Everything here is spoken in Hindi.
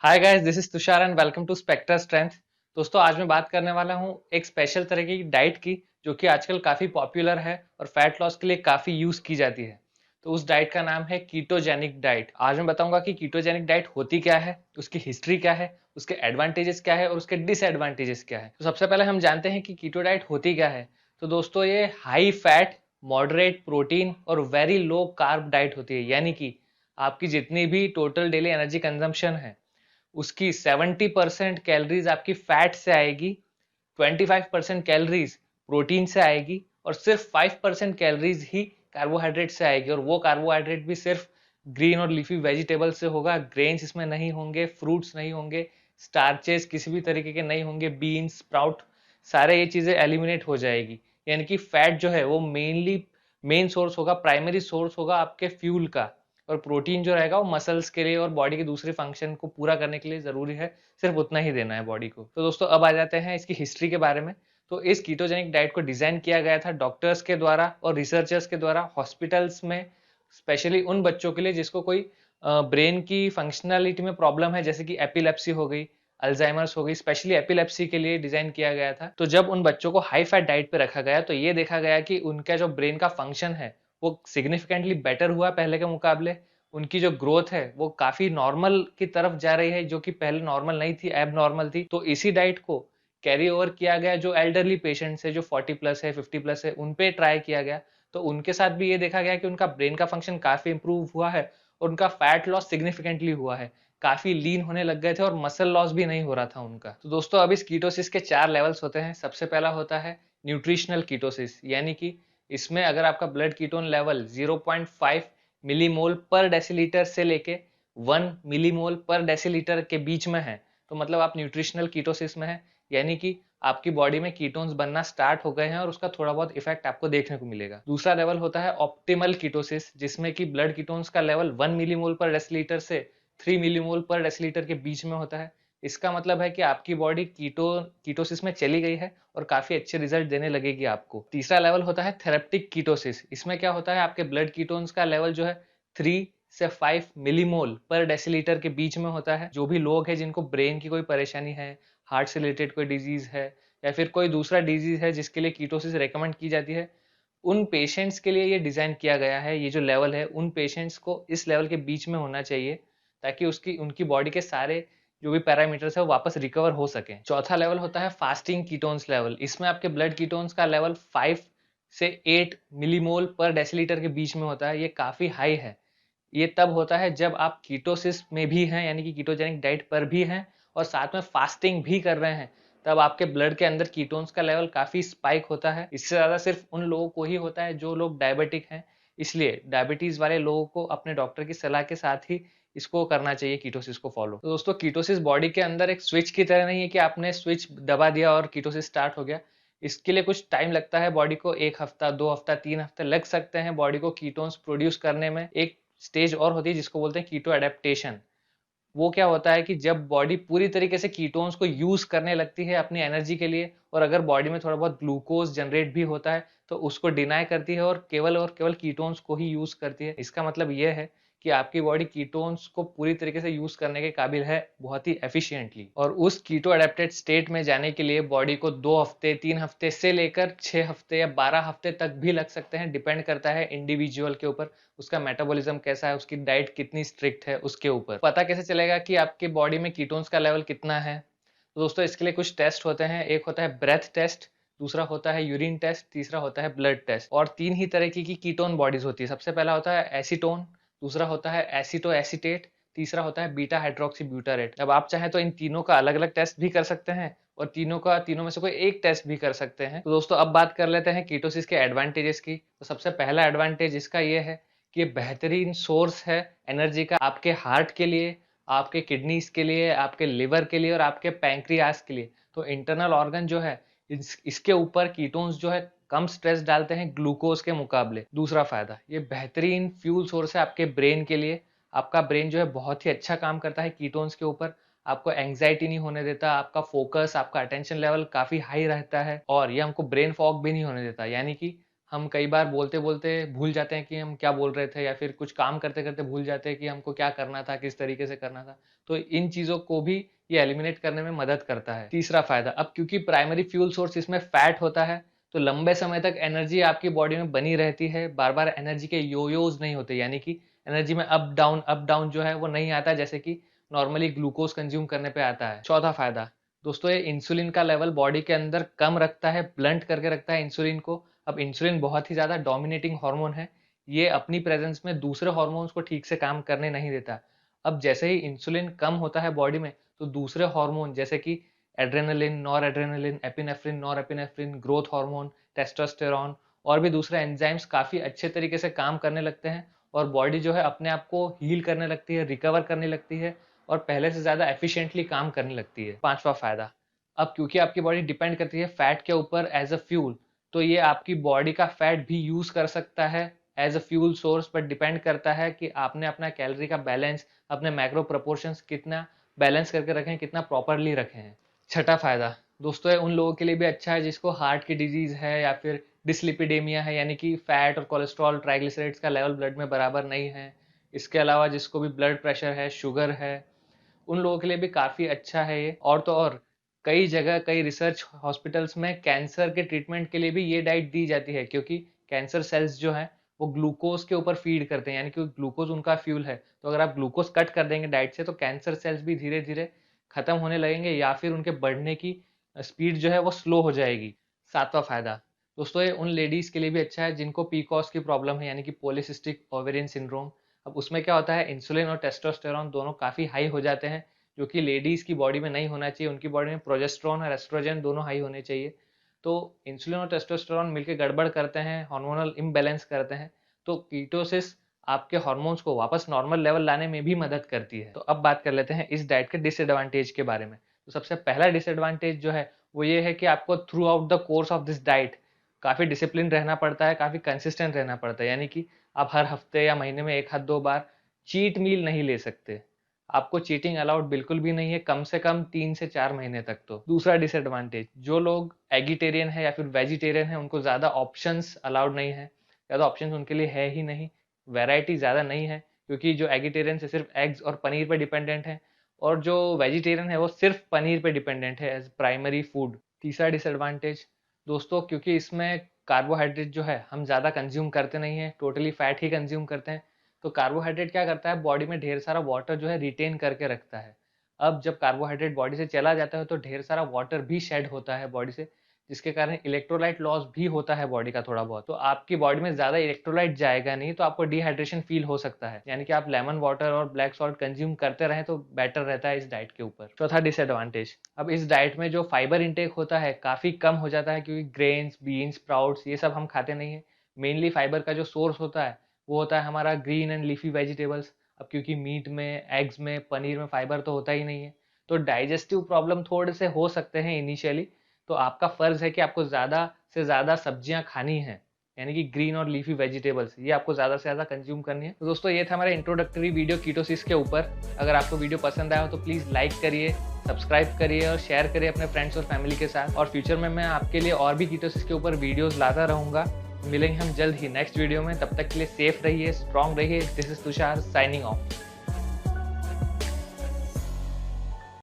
Hi guys, this is Tushar and welcome to Spectra Strength. दोस्तों, आज मैं बात करने वाला हूँ एक स्पेशल तरह की डाइट की जो कि आजकल काफ़ी पॉपुलर है और फैट लॉस के लिए काफ़ी यूज़ की जाती है। तो उस डाइट का नाम है कीटोजेनिक डाइट। आज मैं बताऊंगा कि कीटोजेनिक डाइट होती क्या है, उसकी हिस्ट्री क्या है, उसके एडवांटेजेस क्या है और उसके डिसएडवांटेजेस क्या है। तो सबसे पहले हम जानते हैं कि कीटो डाइट होती क्या है। तो दोस्तों, ये हाई फैट, मॉडरेट प्रोटीन और वेरी लो कार्ब डाइट होती है। यानी कि आपकी जितनी भी टोटल डेली एनर्जी कंजम्पशन है उसकी 70% कैलोरीज आपकी फैट से आएगी, 25% कैलोरीज प्रोटीन से आएगी और सिर्फ 5% कैलोरीज ही कार्बोहाइड्रेट से आएगी। और वो कार्बोहाइड्रेट भी सिर्फ ग्रीन और लीफी वेजिटेबल से होगा। ग्रेन्स इसमें नहीं होंगे, फ्रूट्स नहीं होंगे, स्टार्चेस किसी भी तरीके के नहीं होंगे, बीन्स, स्प्राउट, सारे ये चीज़ें एलिमिनेट हो जाएगी। यानी कि फैट जो है वो मेन सोर्स होगा, प्राइमरी सोर्स होगा आपके फ्यूल का। और प्रोटीन जो रहेगा वो मसल्स के लिए और बॉडी के दूसरे फंक्शन को पूरा करने के लिए ज़रूरी है, सिर्फ उतना ही देना है बॉडी को। तो दोस्तों, अब आ जाते हैं इसकी हिस्ट्री के बारे में। तो इस कीटोजेनिक डाइट को डिज़ाइन किया गया था डॉक्टर्स के द्वारा और रिसर्चर्स के द्वारा हॉस्पिटल्स में, स्पेशली उन बच्चों के लिए जिसको कोई ब्रेन की फंक्शनलिटी में प्रॉब्लम है, जैसे कि एपिलेप्सी हो गई, अल्जाइमर्स हो गई। स्पेशली एपिलेप्सी के लिए डिजाइन किया गया था। तो जब उन बच्चों को हाई फैट डाइट पे रखा गया तो ये देखा गया कि उनका जो ब्रेन का फंक्शन है वो सिग्निफिकेंटली बेटर हुआ पहले के मुकाबले। उनकी जो ग्रोथ है वो काफी नॉर्मल की तरफ जा रही है, जो कि पहले नॉर्मल नहीं थी, एब नॉर्मल थी। तो इसी डाइट को कैरी ओवर किया गया जो एल्डरली पेशेंट्स है, जो 40+ है, 50+ है, उन पे ट्राई किया गया। तो उनके साथ भी ये देखा गया कि उनका ब्रेन का फंक्शन काफी इंप्रूव हुआ है और उनका फैट लॉस सिग्निफिकेंटली हुआ है। काफी लीन होने लग गए थे और मसल लॉस भी नहीं हो रहा था उनका। तो दोस्तों, अब इस कीटोसिस के 4 लेवल्स होते हैं। सबसे पहला होता है न्यूट्रिशनल कीटोसिस, यानी कि इसमें अगर आपका ब्लड कीटोन लेवल 0.5 मिलीमोल पर डेसीलीटर से लेके 1 मिलीमोल पर डेसीलीटर के बीच में है, तो मतलब आप न्यूट्रिशनल कीटोसिस में है। यानी कि आपकी बॉडी में कीटोन्स बनना स्टार्ट हो गए हैं और उसका थोड़ा बहुत इफेक्ट आपको देखने को मिलेगा। दूसरा लेवल होता है ऑप्टिमल कीटोसिस, जिसमें कि ब्लड कीटोन्स का लेवल 1 मिलीमोल पर डेसीलीटर से 3 मिलीमोल पर डेसीलीटर के बीच में होता है। इसका मतलब है कि आपकी बॉडी कीटोसिस में चली गई है और काफी अच्छे रिजल्ट देने लगेगी आपको। तीसरा लेवल होता है थेरेप्टिक कीटोसिस। इसमें क्या होता है, आपके ब्लड कीटोन्स का लेवल जो है 3 से 5 मिलीमोल पर डेसीलीटर के बीच में होता है। जो भी लोग हैं जिनको ब्रेन की कोई परेशानी है, हार्ट से रिलेटेड कोई डिजीज है या फिर कोई दूसरा डिजीज है जिसके लिए कीटोसिस रेकमेंड की जाती है, उन पेशेंट्स के लिए ये डिजाइन किया गया है। ये जो लेवल है उन पेशेंट्स को इस लेवल के बीच में होना चाहिए, ताकि उसकी उनकी बॉडी के सारे जो भी पैरामीटर्स है वो वापस रिकवर हो सके। चौथा लेवल होता है फास्टिंग कीटोन्स लेवल। इसमें आपके ब्लड कीटोन्स का लेवल 5 से 8 मिलीमोल पर डेसीलीटर के बीच में होता है। ये काफी हाई है। ये तब होता है जब आप कीटोसिस में भी हैं, यानी कि कीटोजेनिक डाइट पर भी हैं और साथ में फास्टिंग भी कर रहे हैं। तब आपके ब्लड के अंदर कीटोन्स का लेवल काफी स्पाइक होता है। इससे ज्यादा सिर्फ उन लोगों को ही होता है जो लोग डायबिटिक हैं। इसलिए डायबिटीज वाले लोगों को अपने डॉक्टर की सलाह के साथ ही इसको करना चाहिए, कीटोसिस को फॉलो। तो दोस्तों, कीटोसिस बॉडी के अंदर एक स्विच की तरह नहीं है कि आपने स्विच दबा दिया और कीटोसिस स्टार्ट हो गया। इसके लिए कुछ टाइम लगता है बॉडी को, 1 हफ्ता, 2 हफ्ता, 3 हफ्ते लग सकते हैं बॉडी को कीटोन्स प्रोड्यूस करने में। एक स्टेज और होती है जिसको बोलते हैं कीटो एडेप्टेशन। वो क्या होता है कि जब बॉडी पूरी तरीके से कीटोन्स को यूज करने लगती है अपनी एनर्जी के लिए, और अगर बॉडी में थोड़ा बहुत ग्लूकोज जनरेट भी होता है तो उसको डिनाई करती है और केवल कीटोन्स को ही यूज करती है। इसका मतलब यह है कि आपकी बॉडी कीटोन्स को पूरी तरीके से यूज करने के काबिल है, बहुत ही एफिशिएंटली। और उस कीटो अडेप्टेड स्टेट में जाने के लिए बॉडी को 2 हफ्ते, 3 हफ्ते से लेकर 6 हफ्ते या 12 हफ्ते तक भी लग सकते हैं। डिपेंड करता है इंडिविजुअल के ऊपर, उसका मेटाबॉलिज्म कैसा है, उसकी डाइट कितनी स्ट्रिक्ट है, उसके ऊपर। पता कैसे चलेगा कि आपकी बॉडी में कीटोन्स का लेवल कितना है? तो दोस्तों, इसके लिए कुछ टेस्ट होते हैं। एक होता है ब्रेथ टेस्ट, दूसरा होता है यूरिन टेस्ट, तीसरा होता है ब्लड टेस्ट। और 3 ही तरह की कीटोन बॉडीज होती है। सबसे पहला होता है एसीटोन, दूसरा होता है एसीटो एसीटेट, तीसरा होता है बीटा हाइड्रोक्सी ब्यूटारेट। अब आप चाहें तो इन तीनों का अलग अलग टेस्ट भी कर सकते हैं और तीनों में से कोई एक टेस्ट भी कर सकते हैं। तो दोस्तों, अब बात कर लेते हैं कीटोसिस के एडवांटेजेस की। तो सबसे पहला एडवांटेज इसका ये है कि ये बेहतरीन सोर्स है एनर्जी का, आपके हार्ट के लिए, आपके किडनीज के लिए, आपके लिवर के लिए और आपके पैंक्रियास के लिए। तो इंटरनल ऑर्गन जो है, इसके ऊपर कीटोन्स जो है कम स्ट्रेस डालते हैं ग्लूकोज के मुकाबले। दूसरा फायदा, ये बेहतरीन फ्यूल सोर्स है आपके ब्रेन के लिए। आपका ब्रेन जो है बहुत ही अच्छा काम करता है कीटोन्स के ऊपर। आपको एंग्जाइटी नहीं होने देता, आपका फोकस, आपका अटेंशन लेवल काफी हाई रहता है और ये हमको ब्रेन फॉग भी नहीं होने देता। यानी कि हम कई बार बोलते-बोलते भूल जाते हैं कि हम क्या बोल रहे थे या फिर कुछ काम करते-करते भूल जाते हैं कि हमको क्या करना था, किस तरीके से करना था। तो इन चीज़ों को भी ये एलिमिनेट करने में मदद करता है। तीसरा फ़ायदा, अब क्योंकि प्राइमरी फ्यूल सोर्स इसमें फैट होता है, तो लंबे समय तक एनर्जी आपकी बॉडी में बनी रहती है। बार-बार एनर्जी के यो-योज़ नहीं होते, यानी कि एनर्जी में अप डाउन जो है वो नहीं आता जैसे कि नॉर्मली ग्लूकोज़ कंज़्यूम करने पे आता है। चौथा फ़ायदा, दोस्तों ये इंसुलिन का लेवल बॉडी के अंदर कम रखता है, ब्लंट करके रखता है इंसुलिन को। अब इंसुलिन बहुत ही ज़्यादा डोमिनेटिंग हार्मोन है, ये अपनी प्रेज़ेंस में दूसरे हार्मोन्स को ठीक से काम करने नहीं देता। अब जैसे ही इंसुलिन कम होता है बॉडी में, तो दूसरे हार्मोन जैसे कि adrenaline, noradrenaline, epinephrine, norepinephrine, growth hormone, testosterone और भी दूसरे एंजाइम्स काफ़ी अच्छे तरीके से काम करने लगते हैं और बॉडी जो है अपने आप को हील करने लगती है, रिकवर करने लगती है और पहले से ज़्यादा एफिशिएंटली काम करने लगती है। पाँचवा फ़ायदा, अब क्योंकि आपकी बॉडी डिपेंड करती है फैट के ऊपर एज़ अ फ्यूल, तो ये आपकी बॉडी का फैट भी यूज़ कर सकता है as a fuel source, but depend करता है कि आपने अपना कैलोरी का बैलेंस, अपने मैक्रो प्रोपोर्शंस कितना बैलेंस करके रखे हैं, कितना प्रॉपरली रखे हैं। छठा फ़ायदा, दोस्तों ये उन लोगों के लिए भी अच्छा है जिसको हार्ट की डिजीज़ है या फिर डिसलिपिडेमिया है, यानी कि फैट और कोलेस्ट्रॉल, ट्राइग्लिसराइड्स का लेवल ब्लड में बराबर नहीं है। इसके अलावा जिसको भी ब्लड प्रेशर है, शुगर है, उन लोगों के लिए भी काफ़ी अच्छा है ये। और तो और कई जगह, कई रिसर्च हॉस्पिटल्स में कैंसर के ट्रीटमेंट के लिए भी ये डाइट दी जाती है, क्योंकि कैंसर सेल्स जो हैं वो ग्लूकोज के ऊपर फीड करते हैं, यानी कि ग्लूकोज उनका फ्यूल है। तो अगर आप ग्लूकोज कट कर देंगे डाइट से, तो कैंसर सेल्स भी धीरे धीरे खत्म होने लगेंगे या फिर उनके बढ़ने की स्पीड जो है वो स्लो हो जाएगी। सातवां फायदा, दोस्तों ये उन लेडीज के लिए भी अच्छा है जिनको पीकॉस की प्रॉब्लम है, यानी कि पॉलीसिस्टिक ओवेरियन सिंड्रोम। अब उसमें क्या होता है, इंसुलिन और टेस्टोस्टेरोन दोनों काफ़ी हाई हो जाते हैं, जो कि लेडीज़ की बॉडी में नहीं होना चाहिए। उनकी बॉडी में प्रोजेस्टेरोन और एस्ट्रोजन दोनों हाई होने चाहिए। तो इंसुलिन और टेस्टोस्टेरोन मिलकर गड़बड़ करते हैं, हार्मोनल इम्बैलेंस करते हैं। तो कीटोसिस आपके हार्मोन्स को वापस नॉर्मल लेवल लाने में भी मदद करती है। तो अब बात कर लेते हैं इस डाइट के डिसएडवांटेज के बारे में। तो सबसे पहला डिसएडवांटेज जो है वो ये है कि आपको through out the course of this diet काफ़ी डिसिप्लिन रहना पड़ता है, काफ़ी कंसिस्टेंट रहना पड़ता है, यानी कि आप हर हफ्ते या महीने में 1 आध 2 बार चीट मील नहीं ले सकते। आपको चीटिंग अलाउड बिल्कुल भी नहीं है, कम से कम 3 से 4 महीने तक तो। दूसरा डिसएडवांटेज, जो लोग एगिटेरियन है या फिर वेजिटेरियन है उनको ज़्यादा ऑप्शंस अलाउड नहीं है, ज़्यादा ऑप्शंस उनके लिए है ही नहीं, वैरायटी ज़्यादा नहीं है, क्योंकि जो एगिटेरियन है सिर्फ एग्स और पनीर पर डिपेंडेंट है और जो वेजिटेरियन है वो सिर्फ पनीर पे डिपेंडेंट है एज प्राइमरी फूड। तीसरा डिसएडवांटेज, दोस्तों क्योंकि इसमें कार्बोहाइड्रेट जो है हम ज़्यादा कंज्यूम करते नहीं हैं, टोटली फैट ही कंज्यूम करते हैं। तो कार्बोहाइड्रेट क्या करता है, बॉडी में ढेर सारा वाटर जो है रिटेन करके रखता है। अब जब कार्बोहाइड्रेट बॉडी से चला जाता है तो ढेर सारा वाटर भी शेड होता है बॉडी से, जिसके कारण इलेक्ट्रोलाइट लॉस भी होता है बॉडी का थोड़ा बहुत। तो आपकी बॉडी में ज़्यादा इलेक्ट्रोलाइट जाएगा नहीं, तो आपको डिहाइड्रेशन फील हो सकता है, यानी कि आप लेमन वाटर और ब्लैक सॉल्ट कंज्यूम करते रहें तो बेटर रहता है इस डाइट के ऊपर। चौथा डिसएडवांटेज, अब इस डाइट में जो फाइबर इंटेक होता है काफ़ी कम हो जाता है, क्योंकि ग्रेन्स, बीन्स, स्प्राउट्स ये सब हम खाते नहीं है। मेनली फाइबर का जो सोर्स होता है वो होता है हमारा ग्रीन एंड लीफी वेजिटेबल्स। अब क्योंकि मीट में, एग्स में, पनीर में फाइबर तो होता ही नहीं है, तो डाइजेस्टिव प्रॉब्लम थोड़े से हो सकते हैं इनिशियली। तो आपका फ़र्ज़ है कि आपको ज़्यादा से ज़्यादा सब्जियां खानी हैं, यानी कि ग्रीन और लीफी वेजिटेबल्स ये आपको ज़्यादा से ज़्यादा कंज्यूम करनी है। तो दोस्तों ये था हमारा इंट्रोडक्टरी वीडियो कीटोसिस के ऊपर। अगर आपको वीडियो पसंद आया हो तो प्लीज़ लाइक करिए, सब्सक्राइब करिए और शेयर करिए अपने फ्रेंड्स और फैमिली के साथ। और फ्यूचर में मैं आपके लिए और भी कीटोसिस के ऊपर वीडियोज़ लाता रहूँगा। मिलेंगे हम जल्द ही नेक्स्ट वीडियो में, तब तक के लिए सेफ रहिए, स्ट्रॉन्ग रहिए। This is Tushar signing off.